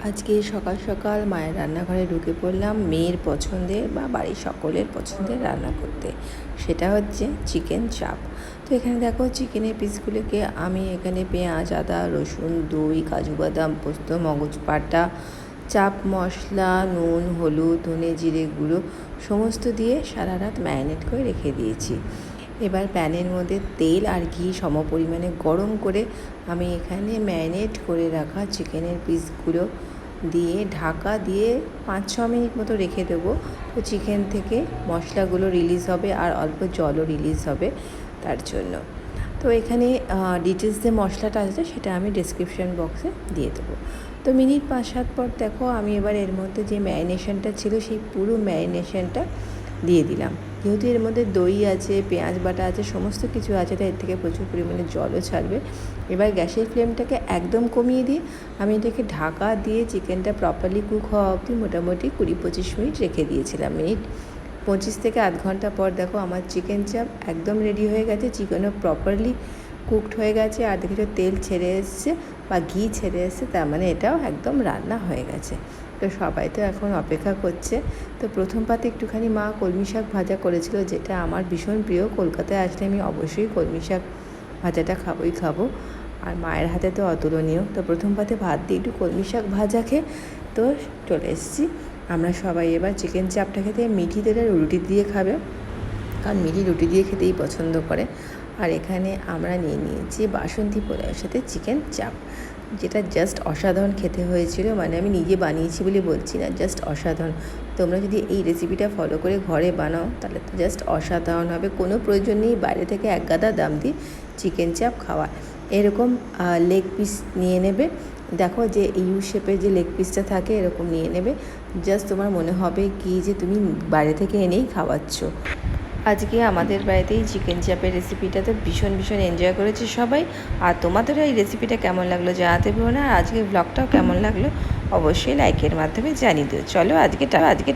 আজকে সকাল সকাল মায়ের রান্নাঘরে ঢুকে পড়লাম মেয়ের পছন্দের বা বাড়ির সকলের পছন্দের রান্না করতে। সেটা হচ্ছে চিকেন চাপ। তো এখানে দেখো চিকেনের পিসগুলোকে আমি এখানে পেঁয়াজ, আদা, রসুন, দই, কাজু বাদাম, পোস্ত, মগজ বাটা, চাপ মশলা, নুন, হলুদ, ধনে জিরে গুঁড়ো সমস্ত দিয়ে সারা রাত ম্যারিনেট করে রেখে দিয়েছি। এবার প্যানের মধ্যে তেল আর ঘি সম পরিমাণে গরম করে আমি এখানে ম্যারিনেট করে রাখা চিকেনের পিসগুলো দিয়ে ঢাকা দিয়ে 5-6 মিনিট মতো রেখে দেবো। তো চিকেন থেকে মশলাগুলো রিলিজ হবে আর অল্প জলও রিলিজ হবে তার জন্য। তো এখানে ডিটেলস যে মশলাটা আছে সেটা আমি ডেসক্রিপশন বক্সে দিয়ে দেবো। তো মিনিট 5-7 পর দেখো আমি এবার এর মধ্যে যে ম্যারিনেশনটা ছিল সেই পুরো ম্যারিনেশনটা দিয়ে দিলাম। যেহেতু এর মধ্যে দই আছে, পেঁয়াজ বাটা আছে, সমস্ত কিছু আছে, তাই এর থেকে প্রচুর পরিমাণে জলও ছাড়বে। এবার গ্যাসের ফ্লেমটাকে একদম কমিয়ে দিয়ে আমি এটাকে ঢাকা দিয়ে চিকেনটা প্রপারলি কুক হওয়া অবধি মোটামুটি 20-25 মিনিট রেখে দিয়েছিলাম। মিনিট 25 থেকে আধ ঘন্টা পর দেখো আমার চিকেন চাপ একদম রেডি হয়ে গেছে। চিকেনও প্রপারলি কুকড হয়ে গেছে আর দেখেছো তেল ছেড়ে এসছে বা ঘি ছেড়ে এসছে, তার মানে এটাও একদম রান্না হয়ে গেছে। তো সবাই তো এখন অপেক্ষা করছে। তো প্রথম পাতে একটুখানি মা কলমি শাক ভাজা করেছিল, যেটা আমার ভীষণ প্রিয়। কলকাতায় আসলে আমি অবশ্যই কলমি শাক ভাজাটা খাবো, আর মায়ের হাতে তো অতুলনীয়। তো প্রথম পাতে ভাত দিয়ে একটু কলমি শাক ভাজা খেয়ে তো চলে এসেছি। আমরা সবাই এবার চিকেন চাপটা খেতে মিঠি তেলে রুটি দিয়ে খাবে, কারণ মিঠি রুটি দিয়ে খেতেই পছন্দ করে। আর এখানে আমরা নিয়ে নিয়েছি বাসন্তী পোলাওয়ের সাথে চিকেন চাপ, যেটা জাস্ট অসাধারণ খেতে হয়েছিল। মানে আমি নিজে বানিয়েছি বলে বলছি না, জাস্ট অসাধারণ। তোমরা যদি এই রেসিপিটা ফলো করে ঘরে বানাও তাহলে তো জাস্ট অসাধারণ হবে। কোনো প্রয়োজন নেই বাইরে থেকে এক গাদা দাম দিয়ে চিকেন চাপ খাওয়া। এরকম লেগ পিস নিয়ে নেবে, দেখো যে ইউ শেপের যে লেগ পিসটা থাকে এরকম নিয়ে নেবে। জাস্ট তোমার মনে হবে কি যে তুমি বাইরে থেকে এনেই খাওয়াচ্ছ। আজকে আমাদের বাড়িতেই চিকেন চাপের রেসিপিটা তো ভীষণ এনজয় করেছি সবাই। আর তোমাদেরও এই রেসিপিটা কেমন লাগলো জানাতে ভুলো না। আর আজকের ব্লগটাও কেমন লাগলো অবশ্যই লাইকের মাধ্যমে জানিয়ে দিও। চলো আজকে